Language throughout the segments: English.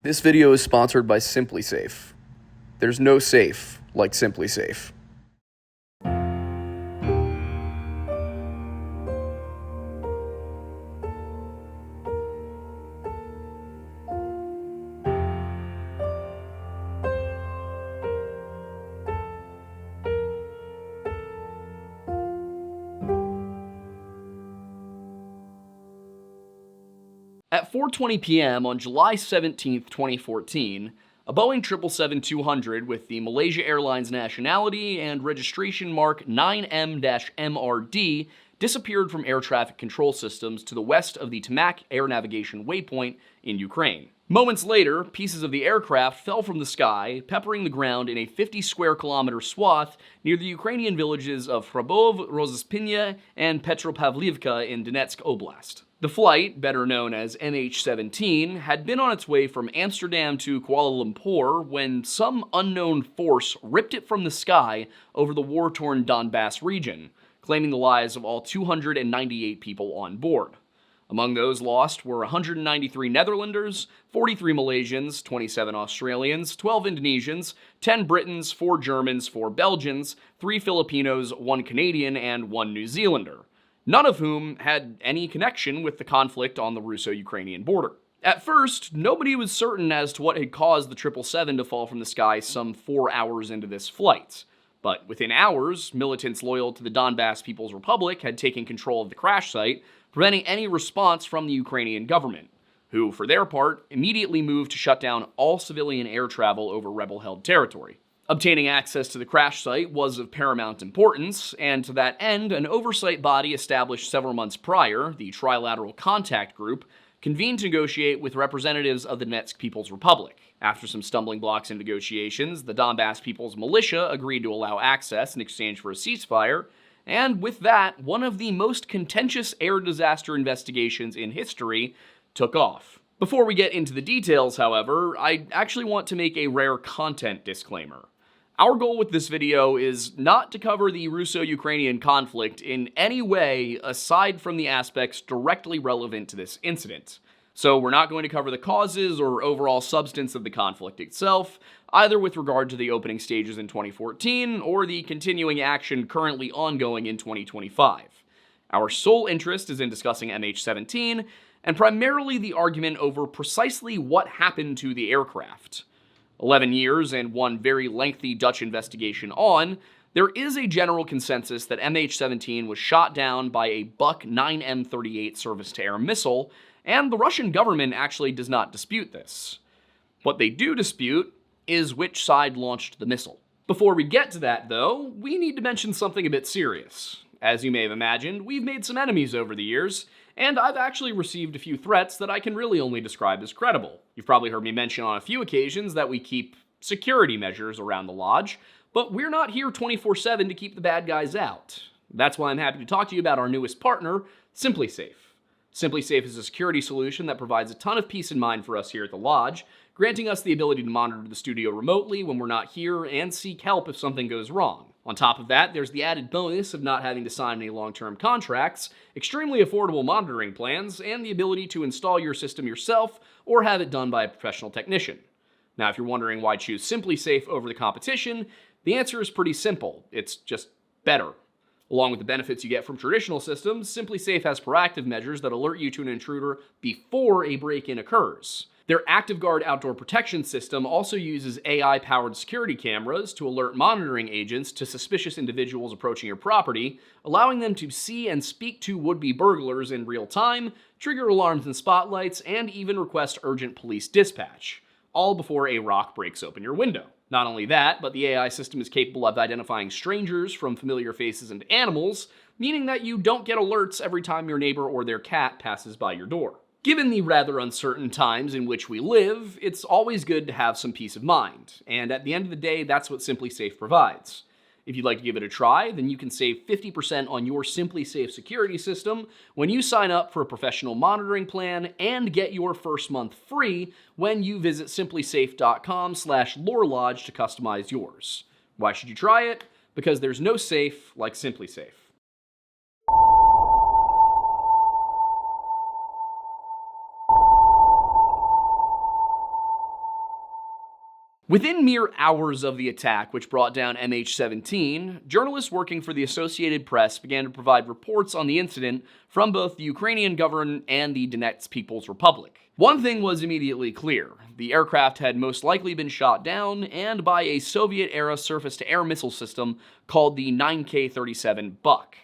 This video is sponsored by SimpliSafe. There's no safe like SimpliSafe. At 4:20 p.m. on July 17, 2014, a Boeing 777-200 with the Malaysia Airlines nationality and registration mark 9M-MRD disappeared from air traffic control systems to the west of the TAMAK air navigation waypoint in Ukraine. Moments later, pieces of the aircraft fell from the sky, peppering the ground in a 50 square kilometer swath near the Ukrainian villages of Hrabove, Rozsypne, and Petropavlivka in Donetsk Oblast. The flight, better known as MH17, had been on its way from Amsterdam to Kuala Lumpur when some unknown force ripped it from the sky over the war-torn Donbas region, claiming the lives of all 298 people on board. Among those lost were 193 Netherlanders, 43 Malaysians, 27 Australians, 12 Indonesians, 10 Britons, 4 Germans, 4 Belgians, 3 Filipinos, 1 Canadian, and 1 New Zealander, none of whom had any connection with the conflict on the Russo-Ukrainian border. At first, nobody was certain as to what had caused the 777 to fall from the sky some 4 hours into this flight. But within hours, militants loyal to the Donbas People's Republic had taken control of the crash site, preventing any response from the Ukrainian government, who, for their part, immediately moved to shut down all civilian air travel over rebel-held territory. Obtaining access to the crash site was of paramount importance, and to that end, an oversight body established several months prior, the Trilateral Contact Group, convened to negotiate with representatives of the Donetsk People's Republic. After some stumbling blocks in negotiations, the Donbas People's Militia agreed to allow access in exchange for a ceasefire, and with that, one of the most contentious air disaster investigations in history took off. Before we get into the details, however, I actually want to make a rare content disclaimer. Our goal with this video is not to cover the Russo-Ukrainian conflict in any way aside from the aspects directly relevant to this incident. So we're not going to cover the causes or overall substance of the conflict itself, either with regard to the opening stages in 2014 or the continuing action currently ongoing in 2025. Our sole interest is in discussing MH17, and primarily the argument over precisely what happened to the aircraft. 11 years and one very lengthy Dutch investigation on, there is a general consensus that MH17 was shot down by a Buck 9M38 surface-to-air missile, and the Russian government actually does not dispute this. What they do dispute is which side launched the missile. Before we get to that, though, we need to mention something a bit serious. As you may have imagined, we've made some enemies over the years, and I've actually received a few threats that I can really only describe as credible. You've probably heard me mention on a few occasions that we keep security measures around the lodge, but we're not here 24/7 to keep the bad guys out. That's why I'm happy to talk to you about our newest partner, SimpliSafe. SimpliSafe is a security solution that provides a ton of peace of mind for us here at the lodge, granting us the ability to monitor the studio remotely when we're not here and seek help if something goes wrong. On top of that, there's the added bonus of not having to sign any long-term contracts, extremely affordable monitoring plans, and the ability to install your system yourself or have it done by a professional technician. Now, if you're wondering why choose SimpliSafe over the competition, the answer is pretty simple. It's just better. Along with the benefits you get from traditional systems, SimpliSafe has proactive measures that alert you to an intruder before a break-in occurs. Their ActiveGuard outdoor protection system also uses AI-powered security cameras to alert monitoring agents to suspicious individuals approaching your property, allowing them to see and speak to would-be burglars in real time, trigger alarms and spotlights, and even request urgent police dispatch, all before a rock breaks open your window. Not only that, but the AI system is capable of identifying strangers from familiar faces and animals, meaning that you don't get alerts every time your neighbor or their cat passes by your door. Given the rather uncertain times in which we live, it's always good to have some peace of mind, and at the end of the day, that's what SimpliSafe provides. If you'd like to give it a try, then you can save 50% on your SimpliSafe security system when you sign up for a professional monitoring plan and get your first month free when you visit simplisafe.com/lorelodge to customize yours. Why should you try it? Because there's no safe like SimpliSafe. Within mere hours of the attack, which brought down MH17, journalists working for the Associated Press began to provide reports on the incident from both the Ukrainian government and the Donetsk People's Republic. One thing was immediately clear. The aircraft had most likely been shot down, and by a Soviet-era surface-to-air missile system called the 9K-37 Buk.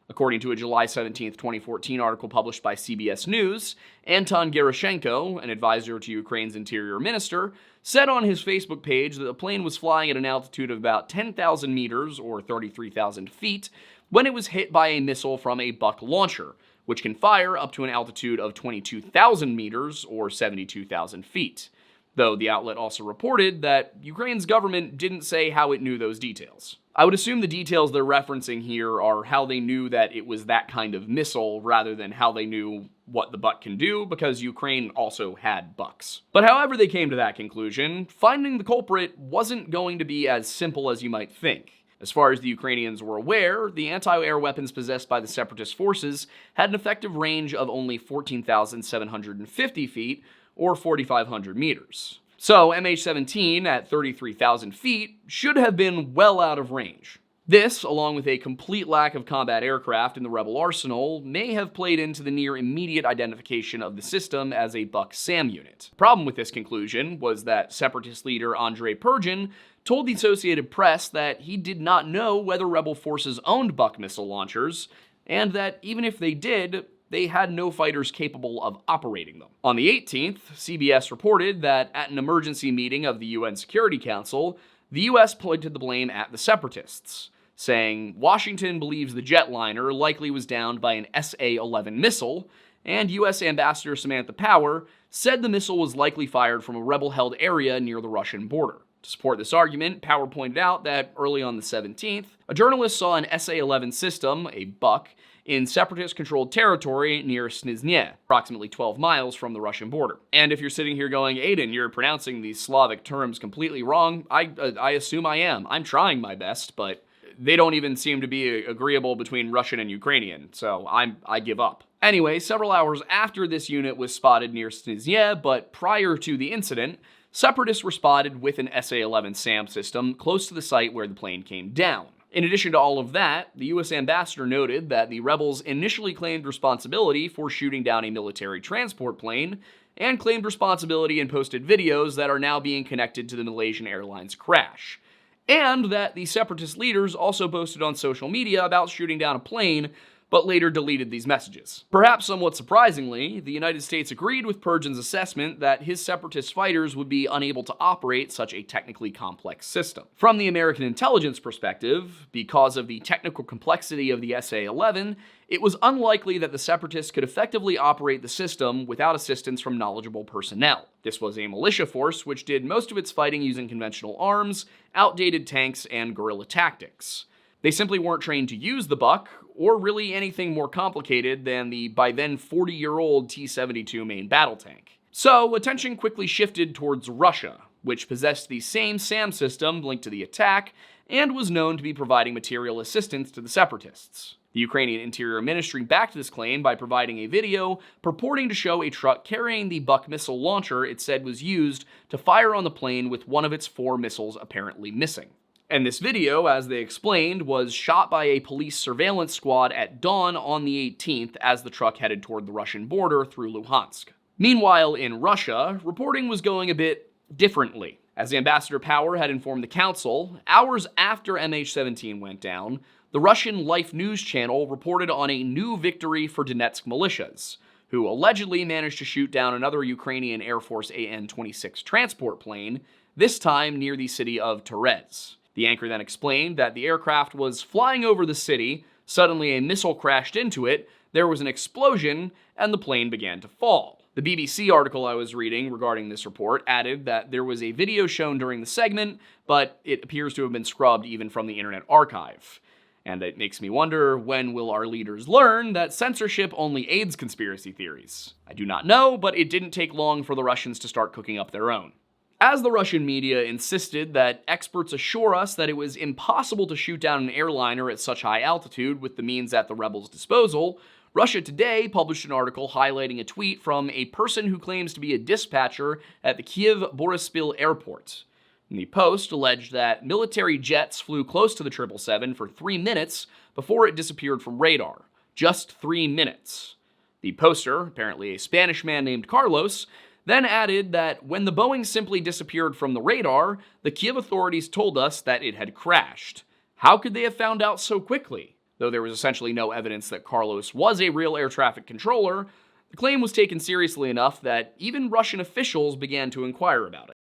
According to a July 17, 2014 article published by CBS News, Anton Gerashenko, an advisor to Ukraine's interior minister, said on his Facebook page that the plane was flying at an altitude of about 10,000 meters, or 33,000 feet, when it was hit by a missile from a Buk launcher, which can fire up to an altitude of 22,000 meters, or 72,000 feet. Though the outlet also reported that Ukraine's government didn't say how it knew those details. I would assume the details they're referencing here are how they knew that it was that kind of missile rather than how they knew what the Buk can do, because Ukraine also had Buks. But however they came to that conclusion, finding the culprit wasn't going to be as simple as you might think. As far as the Ukrainians were aware, the anti-air weapons possessed by the separatist forces had an effective range of only 14,750 feet, or 4,500 meters. So MH17 at 33,000 feet should have been well out of range. This, along with a complete lack of combat aircraft in the rebel arsenal, may have played into the near immediate identification of the system as a Buk SAM unit. The problem with this conclusion was that separatist leader Andrei Pergin told the Associated Press that he did not know whether rebel forces owned Buk missile launchers, and that even if they did, they had no fighters capable of operating them. On the 18th, CBS reported that at an emergency meeting of the UN Security Council, the US pointed the blame at the separatists, saying Washington believes the jetliner likely was downed by an SA-11 missile, and US Ambassador Samantha Power said the missile was likely fired from a rebel-held area near the Russian border. To support this argument, Power pointed out that early on the 17th, a journalist saw an SA-11 system, a Buk, in separatist-controlled territory near Snizhne, approximately 12 miles from the Russian border. And if you're sitting here going, Aiden, you're pronouncing these Slavic terms completely wrong, I assume I am. I'm trying my best, but they don't even seem to be agreeable between Russian and Ukrainian, so I give up. Anyway, several hours after this unit was spotted near Snizhne, but prior to the incident, separatists were spotted with an SA-11 SAM system close to the site where the plane came down. In addition to all of that, the US ambassador noted that the rebels initially claimed responsibility for shooting down a military transport plane, and claimed responsibility and posted videos that are now being connected to the Malaysian Airlines crash. And that the separatist leaders also posted on social media about shooting down a plane, but later deleted these messages. Perhaps somewhat surprisingly, the United States agreed with Pergin's assessment that his separatist fighters would be unable to operate such a technically complex system. From the American intelligence perspective, because of the technical complexity of the SA-11, it was unlikely that the separatists could effectively operate the system without assistance from knowledgeable personnel. This was a militia force which did most of its fighting using conventional arms, outdated tanks, and guerrilla tactics. They simply weren't trained to use the Buk, or really anything more complicated than the by then 40-year-old T-72 main battle tank. So attention quickly shifted towards Russia, which possessed the same SAM system linked to the attack, and was known to be providing material assistance to the separatists. The Ukrainian Interior Ministry backed this claim by providing a video purporting to show a truck carrying the Buk missile launcher it said was used to fire on the plane with one of its 4 missiles apparently missing. And this video, as they explained, was shot by a police surveillance squad at dawn on the 18th as the truck headed toward the Russian border through Luhansk. Meanwhile, in Russia, reporting was going a bit differently. As Ambassador Power had informed the council, hours after MH17 went down, the Russian Life News channel reported on a new victory for Donetsk militias, who allegedly managed to shoot down another Ukrainian Air Force AN-26 transport plane, this time near the city of Terez. The anchor then explained that the aircraft was flying over the city, suddenly a missile crashed into it, there was an explosion, and the plane began to fall. The BBC article I was reading regarding this report added that there was a video shown during the segment, but it appears to have been scrubbed even from the Internet Archive. And it makes me wonder, when will our leaders learn that censorship only aids conspiracy theories? I do not know, but it didn't take long for the Russians to start cooking up their own. As the Russian media insisted that experts assure us that it was impossible to shoot down an airliner at such high altitude with the means at the rebels' disposal, Russia Today published an article highlighting a tweet from a person who claims to be a dispatcher at the Kiev-Boryspil airport. And the Post alleged that military jets flew close to the 777 for 3 minutes before it disappeared from radar. Just 3 minutes. The poster, apparently a Spanish man named Carlos, then added that when the Boeing simply disappeared from the radar, the Kiev authorities told us that it had crashed. How could they have found out so quickly? Though there was essentially no evidence that Carlos was a real air traffic controller, the claim was taken seriously enough that even Russian officials began to inquire about it.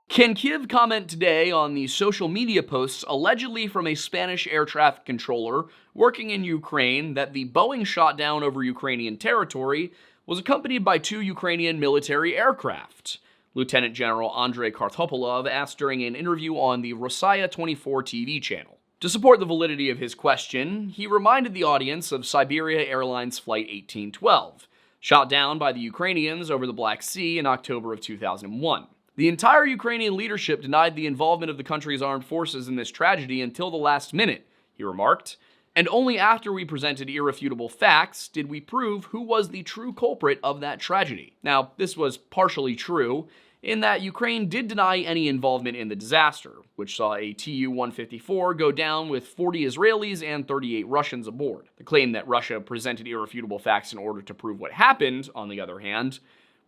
Can Kiev comment today on the social media posts allegedly from a Spanish air traffic controller working in Ukraine that the Boeing shot down over Ukrainian territory was accompanied by 2 Ukrainian military aircraft? Lieutenant General Andrei Kartopolov asked during an interview on the Rossiya 24 TV channel. To support the validity of his question, he reminded the audience of Siberia Airlines Flight 1812, shot down by the Ukrainians over the Black Sea in October of 2001. The entire Ukrainian leadership denied the involvement of the country's armed forces in this tragedy until the last minute, he remarked, and only after we presented irrefutable facts did we prove who was the true culprit of that tragedy. Now, this was partially true, in that Ukraine did deny any involvement in the disaster, which saw a Tu-154 go down with 40 Israelis and 38 Russians aboard. The claim that Russia presented irrefutable facts in order to prove what happened, on the other hand,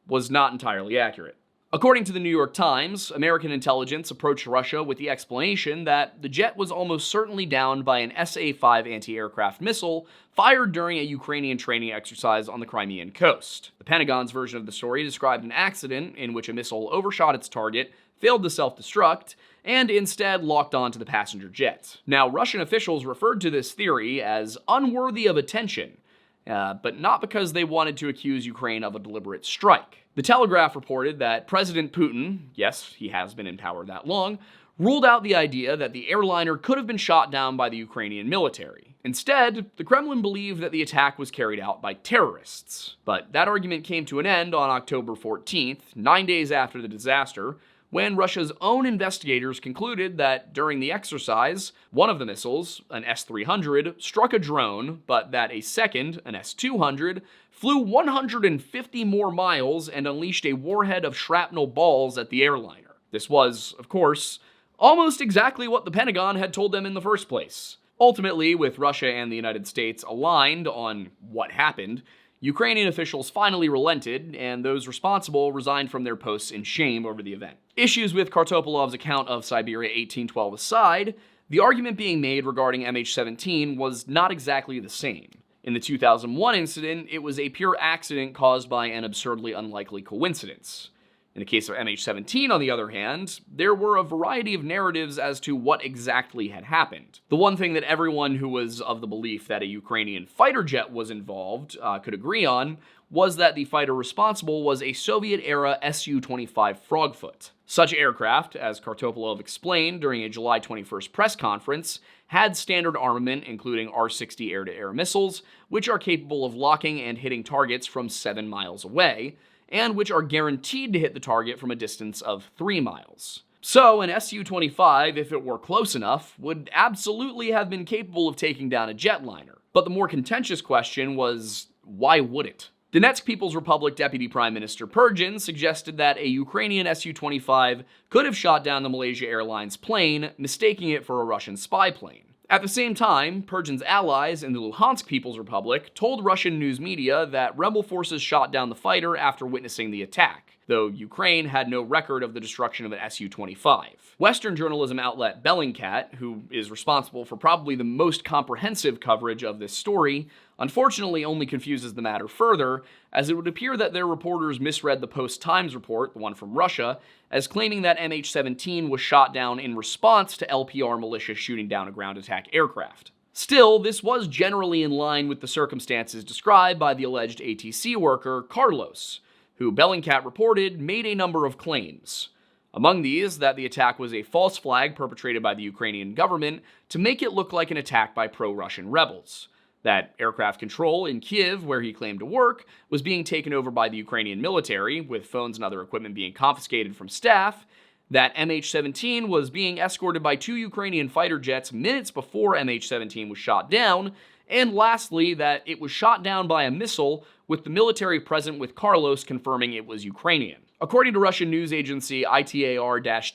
was not entirely accurate. According to the New York Times, American intelligence approached Russia with the explanation that the jet was almost certainly downed by an SA-5 anti-aircraft missile fired during a Ukrainian training exercise on the Crimean coast. The Pentagon's version of the story described an accident in which a missile overshot its target, failed to self-destruct, and instead locked onto the passenger jet. Now, Russian officials referred to this theory as unworthy of attention, but not because they wanted to accuse Ukraine of a deliberate strike. The Telegraph reported that President Putin, yes, he has been in power that long, ruled out the idea that the airliner could have been shot down by the Ukrainian military. Instead, the Kremlin believed that the attack was carried out by terrorists. But that argument came to an end on October 14th, 9 days after the disaster, when Russia's own investigators concluded that during the exercise, one of the missiles, an S-300, struck a drone, but that a second, an S-200, flew 150 more miles and unleashed a warhead of shrapnel balls at the airliner. This was, of course, almost exactly what the Pentagon had told them in the first place. Ultimately, with Russia and the United States aligned on what happened, Ukrainian officials finally relented, and those responsible resigned from their posts in shame over the event. Issues with Kartopolov's account of Siberia 1812 aside, the argument being made regarding MH17 was not exactly the same. In the 2001 incident, it was a pure accident caused by an absurdly unlikely coincidence. In the case of MH17, on the other hand, there were a variety of narratives as to what exactly had happened. The one thing that everyone who was of the belief that a Ukrainian fighter jet was involved could agree on was that the fighter responsible was a Soviet-era Su-25 Frogfoot. Such aircraft, as Kartopolov explained during a July 21st press conference, had standard armament including R-60 air-to-air missiles, which are capable of locking and hitting targets from 7 miles away, and which are guaranteed to hit the target from a distance of 3 miles. So an Su-25, if it were close enough, would absolutely have been capable of taking down a jetliner. But the more contentious question was, why would it? Donetsk People's Republic Deputy Prime Minister Pergin suggested that a Ukrainian Su-25 could have shot down the Malaysia Airlines plane, mistaking it for a Russian spy plane. At the same time, Pergin's allies in the Luhansk People's Republic told Russian news media that rebel forces shot down the fighter after witnessing the attack, though Ukraine had no record of the destruction of an Su-25. Western journalism outlet Bellingcat, who is responsible for probably the most comprehensive coverage of this story, unfortunately only confuses the matter further, as it would appear that their reporters misread the Post-Times report, the one from Russia, as claiming that MH17 was shot down in response to LPR militia shooting down a ground attack aircraft. Still, this was generally in line with the circumstances described by the alleged ATC worker, Carlos, who Bellingcat reported made a number of claims. Among these, that the attack was a false flag perpetrated by the Ukrainian government to make it look like an attack by pro-Russian rebels. That aircraft control in Kiev, where he claimed to work, was being taken over by the Ukrainian military, with phones and other equipment being confiscated from staff. that MH17 was being escorted by 2 Ukrainian fighter jets minutes before MH17 was shot down, and lastly, that it was shot down by a missile, with the military present with Carlos confirming it was Ukrainian. According to Russian news agency ITAR-TASS,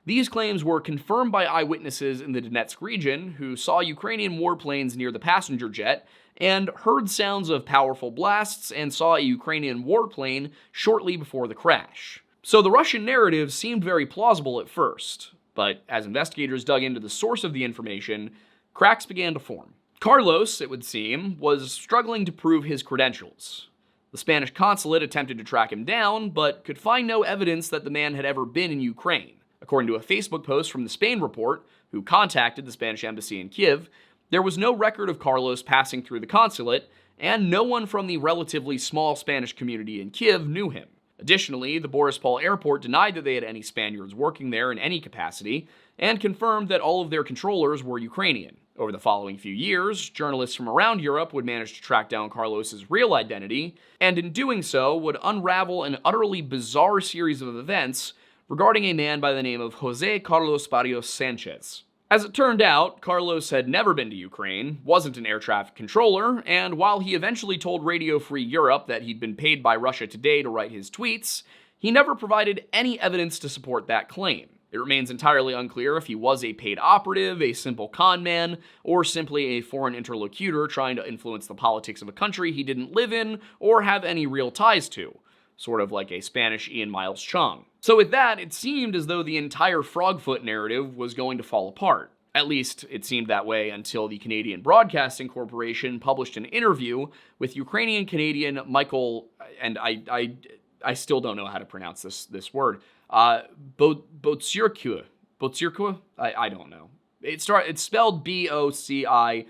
these claims were confirmed by eyewitnesses in the Donetsk region who saw Ukrainian warplanes near the passenger jet and heard sounds of powerful blasts and saw a Ukrainian warplane shortly before the crash. So the Russian narrative seemed very plausible at first, but as investigators dug into the source of the information, cracks began to form. Carlos, it would seem, was struggling to prove his credentials. The Spanish consulate attempted to track him down, but could find no evidence that the man had ever been in Ukraine. According to a Facebook post from the Spain Report, who contacted the Spanish embassy in Kiev, there was no record of Carlos passing through the consulate, and no one from the relatively small Spanish community in Kiev knew him. Additionally, the Borispol airport denied that they had any Spaniards working there in any capacity, and confirmed that all of their controllers were Ukrainian. Over the following few years, journalists from around Europe would manage to track down Carlos's real identity, and in doing so would unravel an utterly bizarre series of events regarding a man by the name of Jose Carlos Barrios Sanchez. As it turned out, Carlos had never been to Ukraine, wasn't an air traffic controller, and while he eventually told Radio Free Europe that he'd been paid by Russia Today to write his tweets, he never provided any evidence to support that claim. It remains entirely unclear if he was a paid operative, a simple con man, or simply a foreign interlocutor trying to influence the politics of a country he didn't live in or have any real ties to. Sort of like a Spanish Ian Miles Chong. So with that, it seemed as though the entire Frogfoot narrative was going to fall apart. At least, it seemed that way until the Canadian Broadcasting Corporation published an interview with Ukrainian-Canadian Michael, and I still don't know how to pronounce this word, Botsirkiw. Botsirkiw? I don't know. It's spelled Bociurkiw,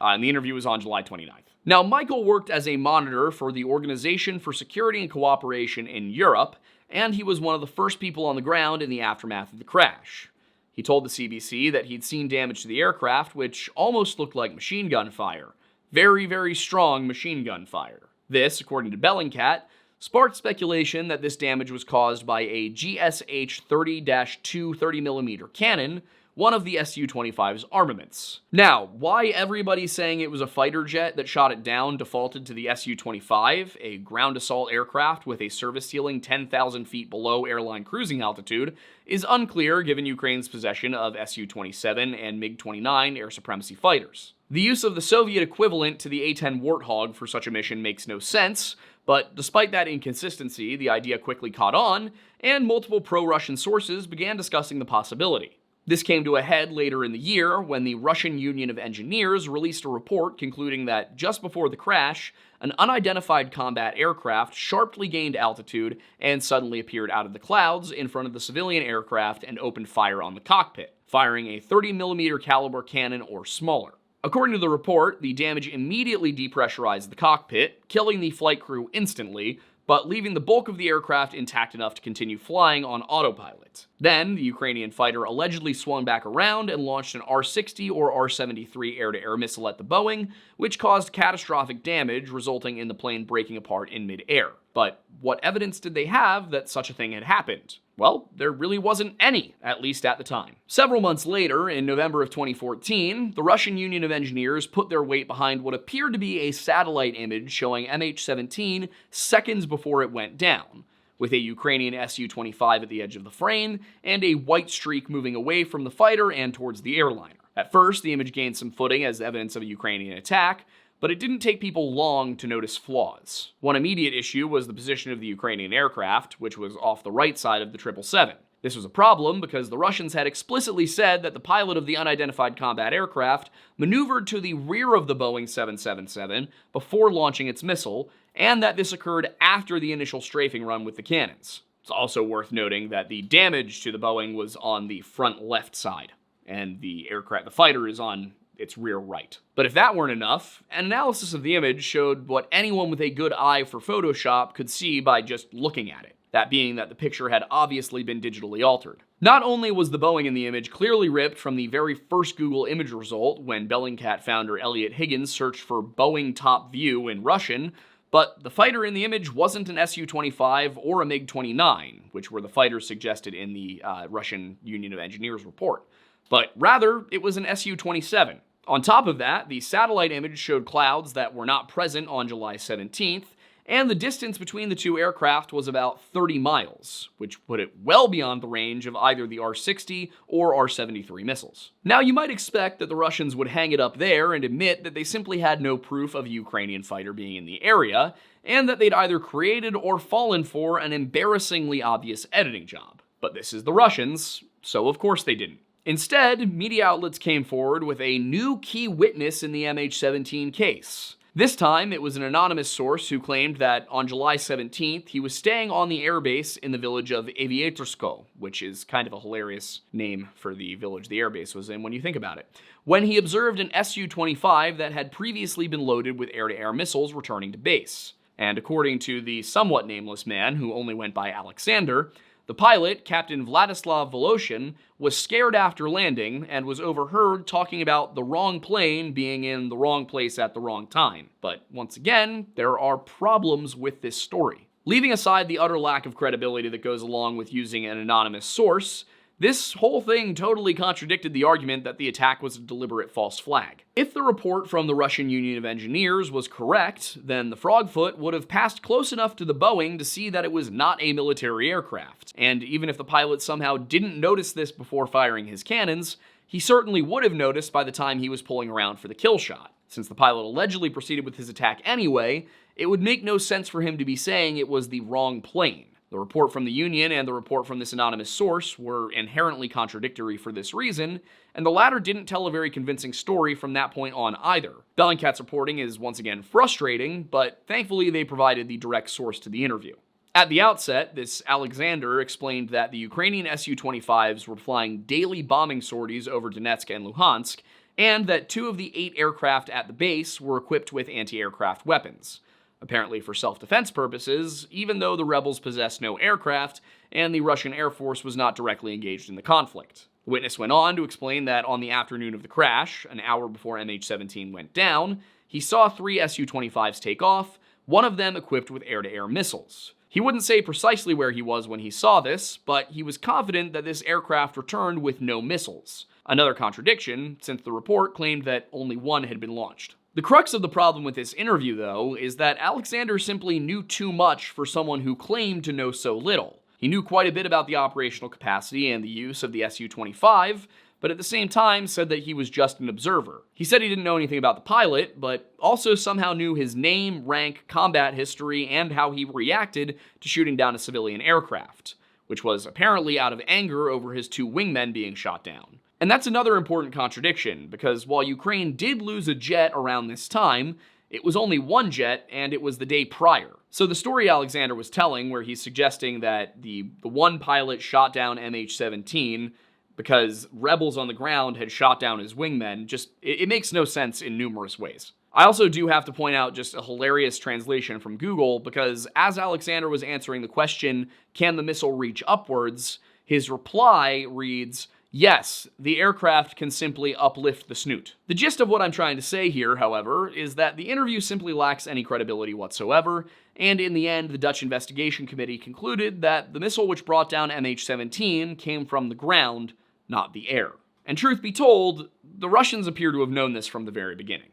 and the interview was on July 29th. Now, Michael worked as a monitor for the Organization for Security and Cooperation in Europe, and he was one of the first people on the ground in the aftermath of the crash. He told the CBC that he'd seen damage to the aircraft, which almost looked like machine gun fire. Very, very strong machine gun fire. This, according to Bellingcat, sparked speculation that this damage was caused by a GSH-30-2 30mm cannon, one of the Su-25's armaments. Now, why everybody saying it was a fighter jet that shot it down defaulted to the Su-25, a ground assault aircraft with a service ceiling 10,000 feet below airline cruising altitude, is unclear given Ukraine's possession of Su-27 and MiG-29 air supremacy fighters. The use of the Soviet equivalent to the A-10 Warthog for such a mission makes no sense, but despite that inconsistency, the idea quickly caught on, and multiple pro-Russian sources began discussing the possibility. This came to a head later in the year when the Russian Union of Engineers released a report concluding that just before the crash, an unidentified combat aircraft sharply gained altitude and suddenly appeared out of the clouds in front of the civilian aircraft and opened fire on the cockpit, firing a 30mm caliber cannon or smaller. According to the report, the damage immediately depressurized the cockpit, killing the flight crew instantly, but leaving the bulk of the aircraft intact enough to continue flying on autopilot. Then, the Ukrainian fighter allegedly swung back around and launched an R-60 or R-73 air-to-air missile at the Boeing, which caused catastrophic damage, resulting in the plane breaking apart in mid-air. But what evidence did they have that such a thing had happened? Well, there really wasn't any, at least at the time. Several months later, in November of 2014, the Russian Union of Engineers put their weight behind what appeared to be a satellite image showing MH17 seconds before it went down, with a Ukrainian Su-25 at the edge of the frame and a white streak moving away from the fighter and towards the airliner. At first, the image gained some footing as evidence of a Ukrainian attack, but it didn't take people long to notice flaws. One immediate issue was the position of the Ukrainian aircraft, which was off the right side of the 777. This was a problem because the Russians had explicitly said that the pilot of the unidentified combat aircraft maneuvered to the rear of the Boeing 777 before launching its missile, and that this occurred after the initial strafing run with the cannons. It's also worth noting that the damage to the Boeing was on the front left side, and the fighter is on its rear right. But if that weren't enough, an analysis of the image showed what anyone with a good eye for Photoshop could see by just looking at it. That being that the picture had obviously been digitally altered. Not only was the Boeing in the image clearly ripped from the very first Google image result when Bellingcat founder Elliot Higgins searched for Boeing top view in Russian, But the fighter in the image wasn't an Su-25 or a MiG-29, which were the fighters suggested in the Russian Union of Engineers report, but rather it was an Su-27. On top of that, the satellite image showed clouds that were not present on July 17th, and the distance between the two aircraft was about 30 miles, which put it well beyond the range of either the R-60 or R-73 missiles. Now, you might expect that the Russians would hang it up there and admit that they simply had no proof of a Ukrainian fighter being in the area, and that they'd either created or fallen for an embarrassingly obvious editing job. But this is the Russians, so of course they didn't. Instead, media outlets came forward with a new key witness in the MH17 case. This time, it was an anonymous source who claimed that on July 17th, he was staying on the airbase in the village of Aviatorsko, which is kind of a hilarious name for the village the airbase was in when you think about it, when he observed an Su-25 that had previously been loaded with air-to-air missiles returning to base. And according to the somewhat nameless man, who only went by Alexander, the pilot, Captain Vladislav Voloshin, was scared after landing and was overheard talking about the wrong plane being in the wrong place at the wrong time. But once again, there are problems with this story. Leaving aside the utter lack of credibility that goes along with using an anonymous source, this whole thing totally contradicted the argument that the attack was a deliberate false flag. If the report from the Russian Union of Engineers was correct, then the Frogfoot would have passed close enough to the Boeing to see that it was not a military aircraft. And even if the pilot somehow didn't notice this before firing his cannons, he certainly would have noticed by the time he was pulling around for the kill shot. Since the pilot allegedly proceeded with his attack anyway, it would make no sense for him to be saying it was the wrong plane. The report from the Union and the report from this anonymous source were inherently contradictory for this reason, and the latter didn't tell a very convincing story from that point on either. Bellingcat's reporting is once again frustrating, but thankfully they provided the direct source to the interview. At the outset, this Alexander explained that the Ukrainian Su-25s were flying daily bombing sorties over Donetsk and Luhansk, and that 2 of the 8 aircraft at the base were equipped with anti-aircraft weapons. Apparently for self-defense purposes, even though the rebels possessed no aircraft and the Russian Air Force was not directly engaged in the conflict. The witness went on to explain that on the afternoon of the crash, an hour before MH17 went down, he saw 3 Su-25s take off, one of them equipped with air-to-air missiles. He wouldn't say precisely where he was when he saw this, but he was confident that this aircraft returned with no missiles. Another contradiction, since the report claimed that only one had been launched. The crux of the problem with this interview, though, is that Alexander simply knew too much for someone who claimed to know so little. He knew quite a bit about the operational capacity and the use of the Su-25, but at the same time said that he was just an observer. He said he didn't know anything about the pilot, but also somehow knew his name, rank, combat history, and how he reacted to shooting down a civilian aircraft, which was apparently out of anger over his 2 wingmen being shot down. And that's another important contradiction, because while Ukraine did lose a jet around this time, it was only 1 jet, and it was the day prior. So the story Alexander was telling, where he's suggesting that the one pilot shot down MH17 because rebels on the ground had shot down his wingmen, it makes no sense in numerous ways. I also do have to point out just a hilarious translation from Google, because as Alexander was answering the question, can the missile reach upwards, his reply reads, yes, the aircraft can simply uplift the snoot. The gist of what I'm trying to say here, however, is that the interview simply lacks any credibility whatsoever, and in the end, the Dutch investigation committee concluded that the missile which brought down MH17 came from the ground, not the air. And truth be told, the Russians appear to have known this from the very beginning.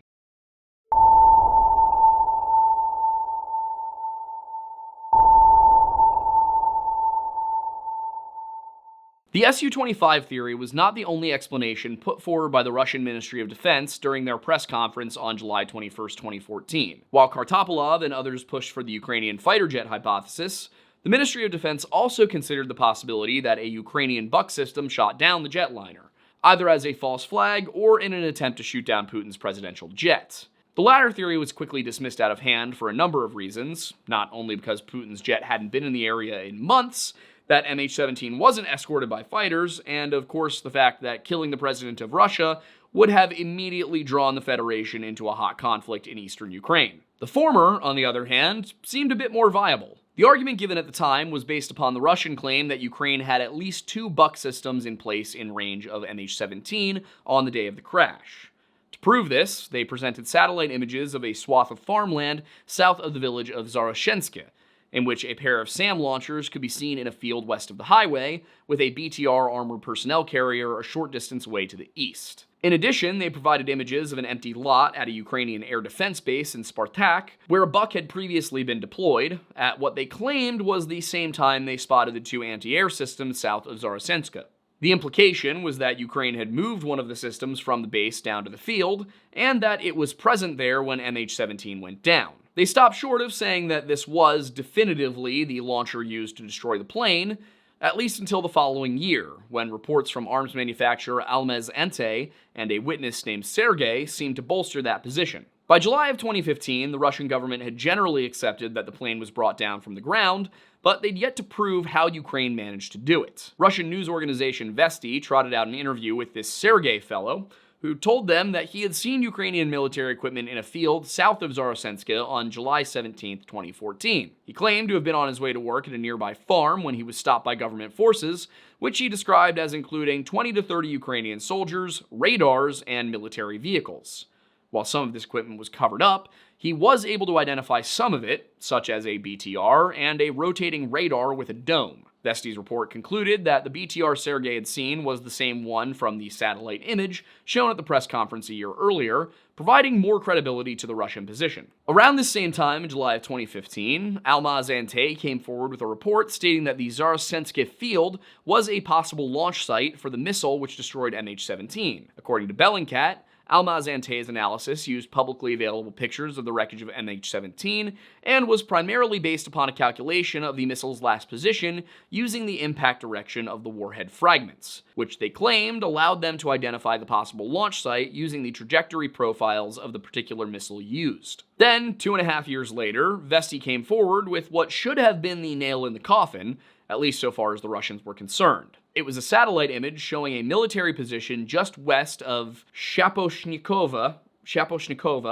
The Su-25 theory was not the only explanation put forward by the Russian Ministry of Defense during their press conference on July 21, 2014. While Kartapolov and others pushed for the Ukrainian fighter jet hypothesis, the Ministry of Defense also considered the possibility that a Ukrainian Buk system shot down the jetliner, either as a false flag or in an attempt to shoot down Putin's presidential jet. The latter theory was quickly dismissed out of hand for a number of reasons, not only because Putin's jet hadn't been in the area in months, that MH17 wasn't escorted by fighters, and of course the fact that killing the president of Russia would have immediately drawn the Federation into a hot conflict in eastern Ukraine. The former, on the other hand, seemed a bit more viable. The argument given at the time was based upon the Russian claim that Ukraine had at least 2 Buk systems in place in range of MH17 on the day of the crash. To prove this, they presented satellite images of a swath of farmland south of the village of Rozsypne, in which a pair of SAM launchers could be seen in a field west of the highway, with a BTR armored personnel carrier a short distance away to the east. In addition, they provided images of an empty lot at a Ukrainian air defense base in Spartak, where a buck had previously been deployed, at what they claimed was the same time they spotted the two anti-air systems south of Rozsypne. The implication was that Ukraine had moved one of the systems from the base down to the field, and that it was present there when MH17 went down. They stopped short of saying that this was definitively the launcher used to destroy the plane, at least until the following year, when reports from arms manufacturer MH17 and a witness named Sergei seemed to bolster that position. By July of 2015, the Russian government had generally accepted that the plane was brought down from the ground, but they'd yet to prove how Ukraine managed to do it. Russian news organization Vesti trotted out an interview with this Sergei fellow, who told them that he had seen Ukrainian military equipment in a field south of Rozsypne on July 17, 2014. He claimed to have been on his way to work at a nearby farm when he was stopped by government forces, which he described as including 20 to 30 Ukrainian soldiers, radars, and military vehicles. While some of this equipment was covered up, he was able to identify some of it, such as a BTR and a rotating radar with a dome. Vesti's report concluded that the BTR Sergei had seen was the same one from the satellite image shown at the press conference a year earlier, providing more credibility to the Russian position. Around this same time, in July of 2015, MH17 came forward with a report stating that the Rozsypne field was a possible launch site for the missile which destroyed MH17. According to Bellingcat, MH17's analysis used publicly available pictures of the wreckage of MH17 and was primarily based upon a calculation of the missile's last position using the impact direction of the warhead fragments, which they claimed allowed them to identify the possible launch site using the trajectory profiles of the particular missile used. Then, 2.5 years later, Vesti came forward with what should have been the nail in the coffin, at least so far as the Russians were concerned. It was a satellite image showing a military position just west of Shaposhnikova,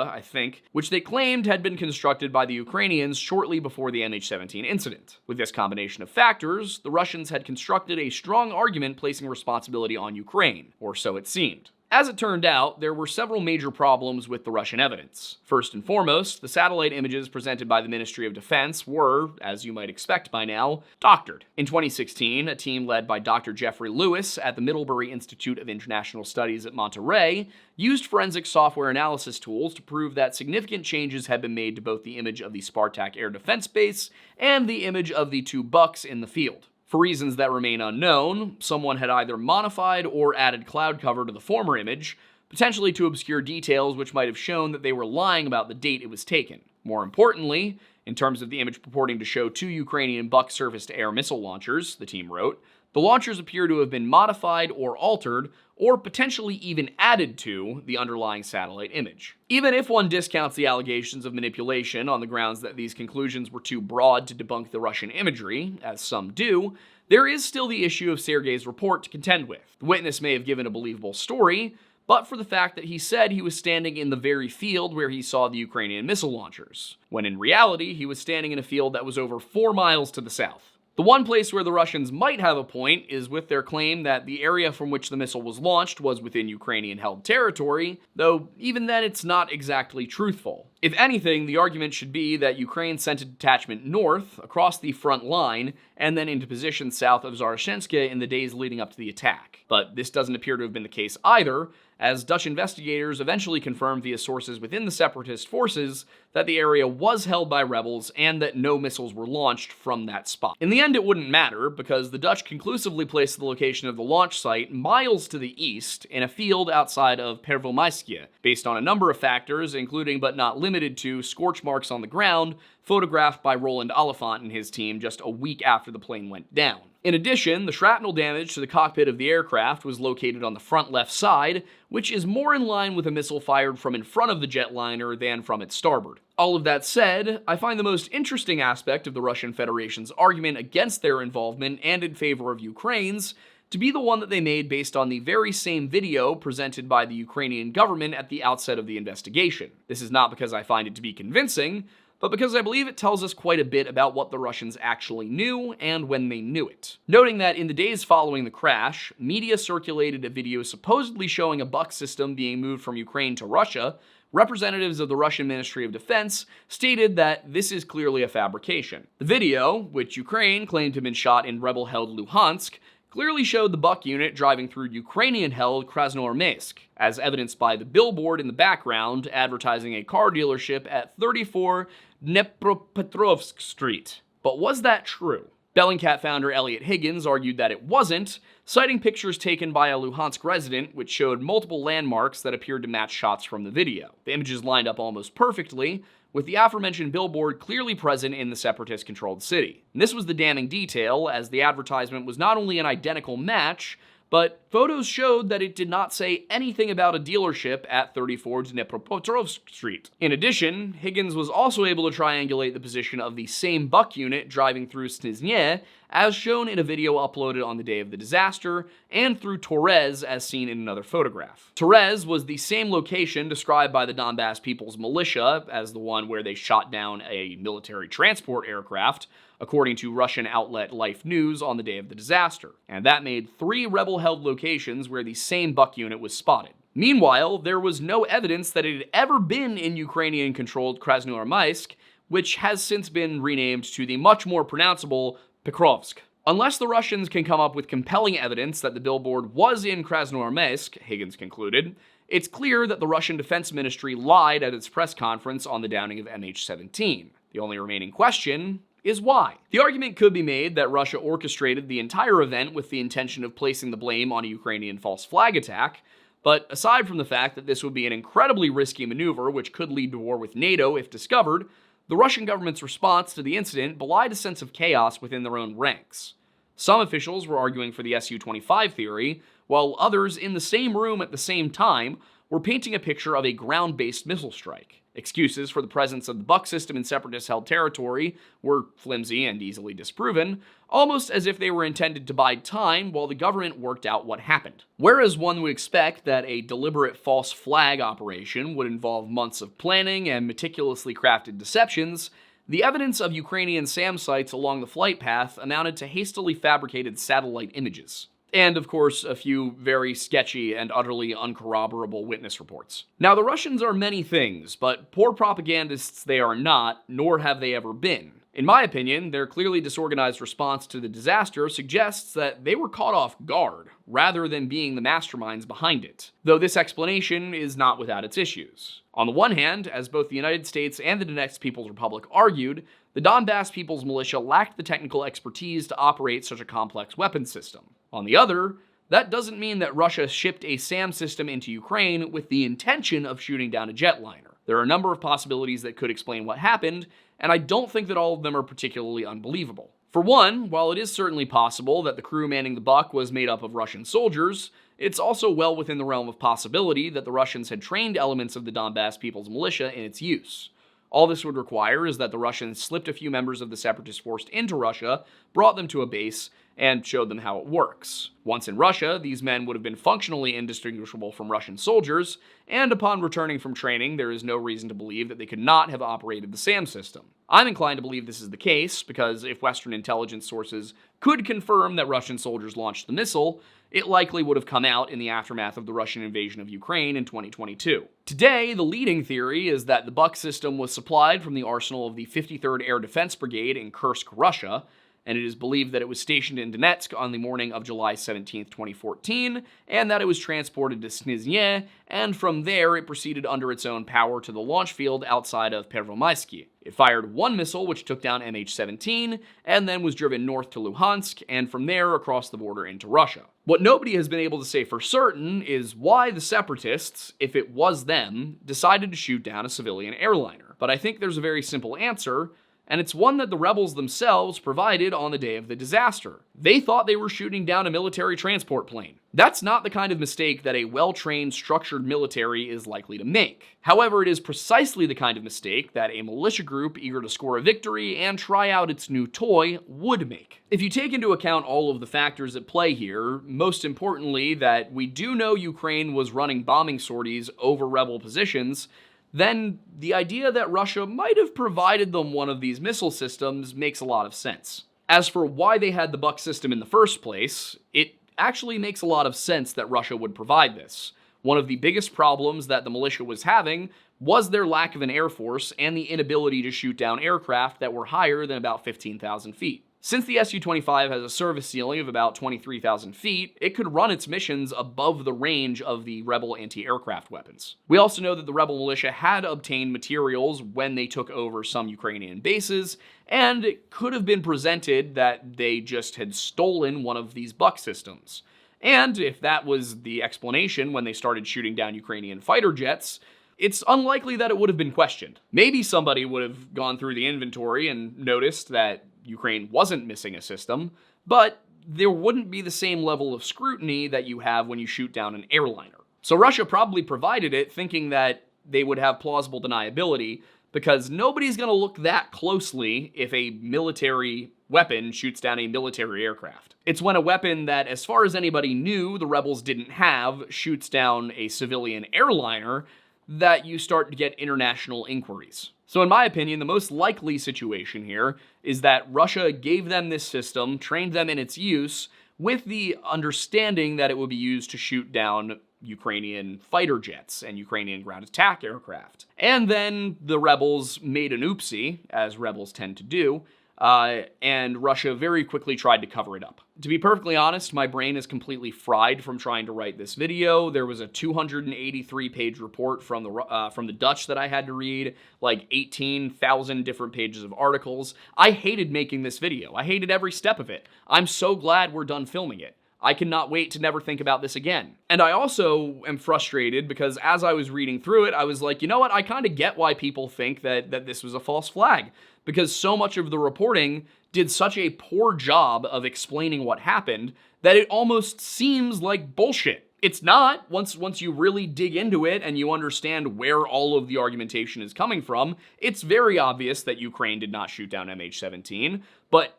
I think, which they claimed had been constructed by the Ukrainians shortly before the MH17 incident. With this combination of factors, the Russians had constructed a strong argument placing responsibility on Ukraine, or so it seemed. As it turned out, there were several major problems with the Russian evidence. First and foremost, the satellite images presented by the Ministry of Defense were, as you might expect by now, doctored. In 2016, a team led by Dr. Jeffrey Lewis at the Middlebury Institute of International Studies at Monterey used forensic software analysis tools to prove that significant changes had been made to both the image of the Spartak air defense base and the image of the two bucks in the field. For reasons that remain unknown, someone had either modified or added cloud cover to the former image, potentially to obscure details which might have shown that they were lying about the date it was taken. More importantly, in terms of the image purporting to show two Ukrainian Buck surface-to-air missile launchers, the team wrote, the launchers appear to have been modified or altered, or potentially even added to the underlying satellite image. Even if one discounts the allegations of manipulation on the grounds that these conclusions were too broad to debunk the Russian imagery, as some do, there is still the issue of Sergei's report to contend with. The witness may have given a believable story, but for the fact that he said he was standing in the very field where he saw the Ukrainian missile launchers, when in reality he was standing in a field that was over 4 miles to the south. The one place where the Russians might have a point is with their claim that the area from which the missile was launched was within Ukrainian-held territory, though even then it's not exactly truthful. If anything, the argument should be that Ukraine sent a detachment north, across the front line, and then into position south of Rozsypne in the days leading up to the attack. But this doesn't appear to have been the case either, as Dutch investigators eventually confirmed via sources within the separatist forces that the area was held by rebels and that no missiles were launched from that spot. In the end, it wouldn't matter, because the Dutch conclusively placed the location of the launch site miles to the east in a field outside of Pervomaiske, based on a number of factors, including but not limited to scorch marks on the ground photographed by Roland Oliphant and his team just a week after the plane went down. In addition, the shrapnel damage to the cockpit of the aircraft was located on the front left side, which is more in line with a missile fired from in front of the jetliner than from its starboard. All of that said, I find the most interesting aspect of the Russian Federation's argument against their involvement and in favor of Ukraine's to be the one that they made based on the very same video presented by the Ukrainian government at the outset of the investigation. This is not because I find it to be convincing, but because I believe it tells us quite a bit about what the Russians actually knew and when they knew it. Noting that in the days following the crash, media circulated a video supposedly showing a buck system being moved from Ukraine to Russia, representatives of the Russian Ministry of Defense stated that this is clearly a fabrication. The video, which Ukraine claimed to have been shot in rebel-held Luhansk, clearly showed the buck unit driving through Ukrainian-held Krasnoarmeysk, as evidenced by the billboard in the background advertising a car dealership at 34 Dnepropetrovsk Street. But was that true? Bellingcat founder Elliot Higgins argued that it wasn't, citing pictures taken by a Luhansk resident which showed multiple landmarks that appeared to match shots from the video. The images lined up almost perfectly, with the aforementioned billboard clearly present in the separatist-controlled city. And this was the damning detail, as the advertisement was not only an identical match, but photos showed that it did not say anything about a dealership at 34 Dnepropetrovsk Street. In addition, Higgins was also able to triangulate the position of the same buck unit driving through Snizhne, as shown in a video uploaded on the day of the disaster, and through Torez as seen in another photograph. Torez was the same location described by the Donbas People's Militia as the one where they shot down a military transport aircraft, according to Russian outlet Life News on the day of the disaster. And that made 3 rebel-held locations where the same buck unit was spotted. Meanwhile, there was no evidence that it had ever been in Ukrainian-controlled Krasnoarmeysk, which has since been renamed to the much more pronounceable Pokrovsk. Unless the Russians can come up with compelling evidence that the billboard was in Krasnoarmeysk, Higgins concluded, it's clear that the Russian Defense Ministry lied at its press conference on the downing of MH17. The only remaining question is why. The argument could be made that Russia orchestrated the entire event with the intention of placing the blame on a Ukrainian false flag attack, but aside from the fact that this would be an incredibly risky maneuver which could lead to war with NATO if discovered, the Russian government's response to the incident belied a sense of chaos within their own ranks. Some officials were arguing for the Su-25 theory, while others in the same room at the same time were painting a picture of a ground-based missile strike. Excuses for the presence of the buck system in separatist-held territory were flimsy and easily disproven, almost as if they were intended to bide time while the government worked out what happened. Whereas one would expect that a deliberate false flag operation would involve months of planning and meticulously crafted deceptions, the evidence of Ukrainian SAM sites along the flight path amounted to hastily fabricated satellite images. And, of course, a few very sketchy and utterly uncorroborable witness reports. Now, the Russians are many things, but poor propagandists they are not, nor have they ever been. In my opinion, their clearly disorganized response to the disaster suggests that they were caught off guard, rather than being the masterminds behind it, though this explanation is not without its issues. On the one hand, as both the United States and the Donetsk People's Republic argued, the Donbas People's Militia lacked the technical expertise to operate such a complex weapons system. On the other, that doesn't mean that Russia shipped a SAM system into Ukraine with the intention of shooting down a jetliner. There are a number of possibilities that could explain what happened, and I don't think that all of them are particularly unbelievable. For one, while it is certainly possible that the crew manning the buck was made up of Russian soldiers, it's also well within the realm of possibility that the Russians had trained elements of the Donbas People's Militia in its use. All this would require is that the Russians slipped a few members of the separatist force into Russia, brought them to a base, and showed them how it works. Once in Russia, these men would have been functionally indistinguishable from Russian soldiers, and upon returning from training, there is no reason to believe that they could not have operated the SAM system. I'm inclined to believe this is the case, because if Western intelligence sources could confirm that Russian soldiers launched the missile, it likely would have come out in the aftermath of the Russian invasion of Ukraine in 2022. Today, the leading theory is that the buck system was supplied from the arsenal of the 53rd Air Defense Brigade in Kursk, Russia, and it is believed that it was stationed in Donetsk on the morning of July 17, 2014, and that it was transported to Snizhne, and from there it proceeded under its own power to the launch field outside of Pervomayski. It fired one missile which took down MH17, and then was driven north to Luhansk, and from there across the border into Russia. What nobody has been able to say for certain is why the separatists, if it was them, decided to shoot down a civilian airliner. But I think there's a very simple answer, and it's one that the rebels themselves provided on the day of the disaster. They thought they were shooting down a military transport plane. That's not the kind of mistake that a well-trained, structured military is likely to make. However, it is precisely the kind of mistake that a militia group eager to score a victory and try out its new toy would make. If you take into account all of the factors at play here, most importantly that we do know Ukraine was running bombing sorties over rebel positions, then the idea that Russia might have provided them one of these missile systems makes a lot of sense. As for why they had the Buck system in the first place, it actually makes a lot of sense that Russia would provide this. One of the biggest problems that the militia was having was their lack of an air force and the inability to shoot down aircraft that were higher than about 15,000 feet. Since the Su-25 has a service ceiling of about 23,000 feet, it could run its missions above the range of the rebel anti-aircraft weapons. We also know that the rebel militia had obtained materials when they took over some Ukrainian bases, and it could have been presented that they just had stolen one of these Buck systems. And if that was the explanation when they started shooting down Ukrainian fighter jets, it's unlikely that it would have been questioned. Maybe somebody would have gone through the inventory and noticed that Ukraine wasn't missing a system, but there wouldn't be the same level of scrutiny that you have when you shoot down an airliner. So Russia probably provided it thinking that they would have plausible deniability, because nobody's going to look that closely if a military weapon shoots down a military aircraft. It's when a weapon that, as far as anybody knew, the rebels didn't have, shoots down a civilian airliner that you start to get international inquiries. So in my opinion, the most likely situation here is that Russia gave them this system, trained them in its use, with the understanding that it would be used to shoot down Ukrainian fighter jets and Ukrainian ground attack aircraft. And then the rebels made an oopsie, as rebels tend to do, and Russia very quickly tried to cover it up. To be perfectly honest, my brain is completely fried from trying to write this video. There was a 283-page report from the Dutch that I had to read, like 18,000 different pages of articles. I hated making this video. I hated every step of it. I'm so glad we're done filming it. I cannot wait to never think about this again. And I also am frustrated because as I was reading through it, I was like, you know what? I kind of get why people think that this was a false flag, because so much of the reporting did such a poor job of explaining what happened that it almost seems like bullshit. It's not, once you really dig into it and you understand where all of the argumentation is coming from. It's very obvious that Ukraine did not shoot down MH17, but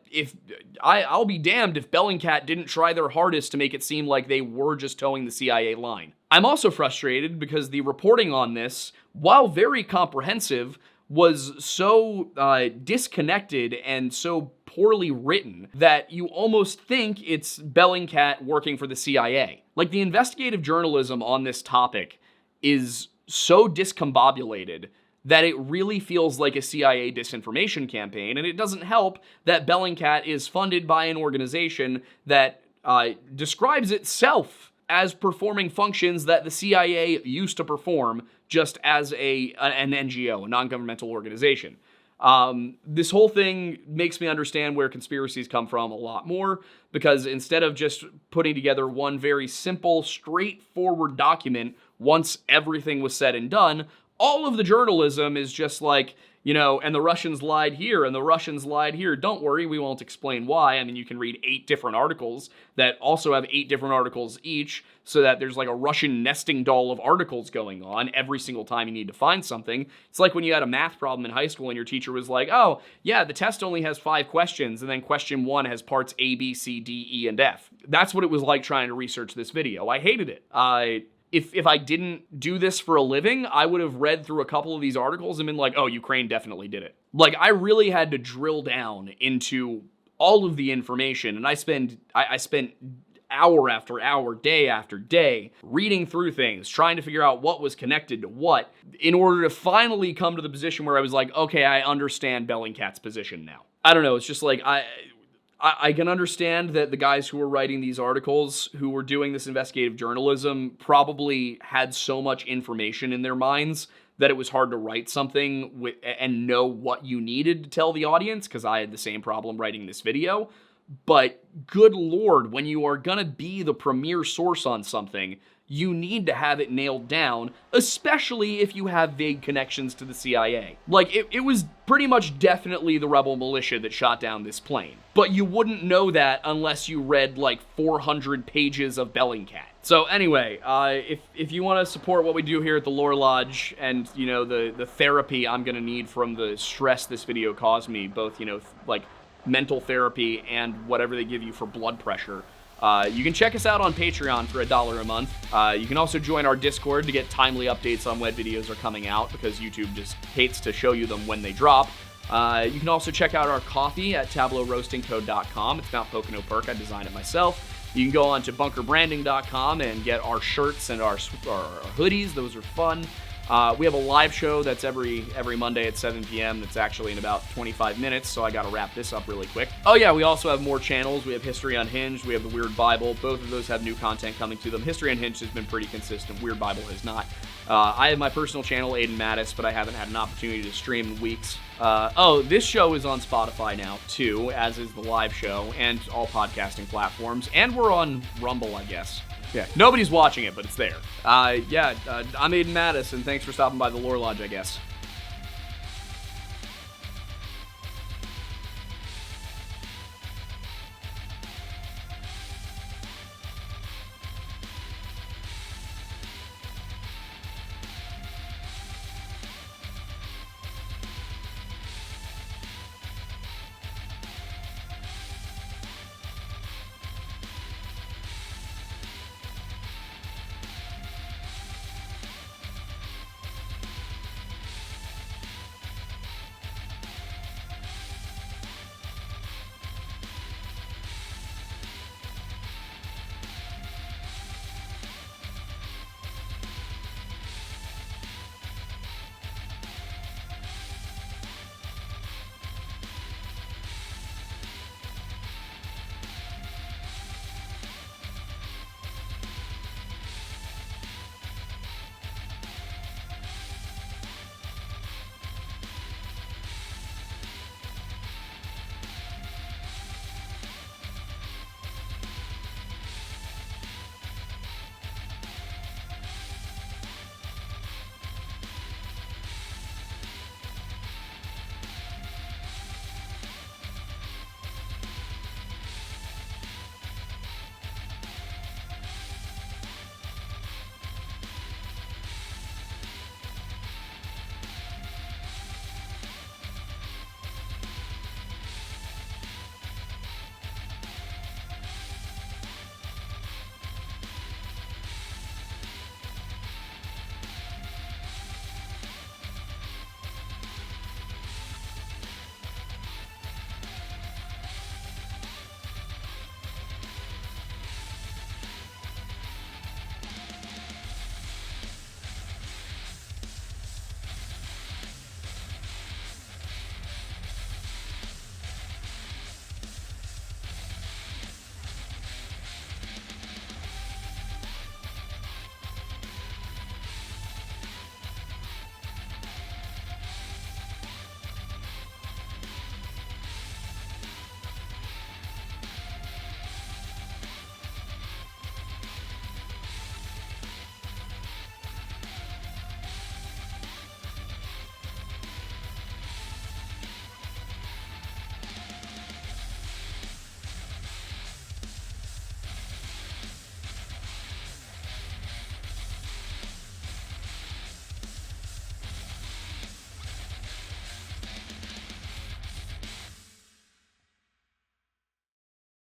I'll be damned if Bellingcat didn't try their hardest to make it seem like they were just towing the CIA line. I'm also frustrated because the reporting on this, while very comprehensive, was so disconnected and so poorly written that you almost think it's Bellingcat working for the CIA. Like, the investigative journalism on this topic is so discombobulated that it really feels like a CIA disinformation campaign, and it doesn't help that Bellingcat is funded by an organization that describes itself as performing functions that the CIA used to perform just as an NGO, a non-governmental organization. This whole thing makes me understand where conspiracies come from a lot more, because instead of just putting together one very simple, straightforward document once everything was said and done, all of the journalism is just like, you know, and the Russians lied here, and the Russians lied here. Don't worry, we won't explain why. I mean, you can read 8 different articles that also have 8 different articles each, so that there's like a Russian nesting doll of articles going on every single time you need to find something. It's like when you had a math problem in high school and your teacher was like, oh, yeah, the test only has 5 questions, and then question 1 has parts A, B, C, D, E, and F. That's what it was like trying to research this video. I hated it. If I didn't do this for a living, I would have read through a couple of these articles and been like, oh, Ukraine definitely did it. Like, I really had to drill down into all of the information, and I spent hour after hour, day after day, reading through things, trying to figure out what was connected to what, in order to finally come to the position where I was like, okay, I understand Bellingcat's position now. I don't know, it's just like, I can understand that the guys who were writing these articles, who were doing this investigative journalism, probably had so much information in their minds that it was hard to write something and know what you needed to tell the audience, because I had the same problem writing this video. But good Lord, when you are gonna be the premier source on something, you need to have it nailed down, especially if you have vague connections to the CIA. Like, it was pretty much definitely the rebel militia that shot down this plane. But you wouldn't know that unless you read like 400 pages of Bellingcat. So anyway, if you want to support what we do here at the Lore Lodge and, you know, the therapy I'm gonna need from the stress this video caused me, both, you know, like mental therapy and whatever they give you for blood pressure, You can check us out on Patreon for $1 a month. You can also join our Discord to get timely updates on when videos are coming out, because YouTube just hates to show you them when they drop. You can also check out our coffee at tableauroastingco.com. It's Mount Pocono Perk. I designed it myself. You can go on to bunkerbranding.com and get our shirts and our hoodies. Those are fun. We have a live show that's every Monday at 7 p.m. That's actually in about 25 minutes, so I got to wrap this up really quick. Oh yeah, we also have more channels. We have History Unhinged. We have the Weird Bible. Both of those have new content coming to them. History Unhinged has been pretty consistent. Weird Bible has not. I have my personal channel, Aiden Mattis, but I haven't had an opportunity to stream in weeks. This show is on Spotify now, too, as is the live show, and all podcasting platforms. And we're on Rumble, I guess. Yeah, nobody's watching it, but it's there. I'm Aiden Mattis, and thanks for stopping by the Lore Lodge, I guess.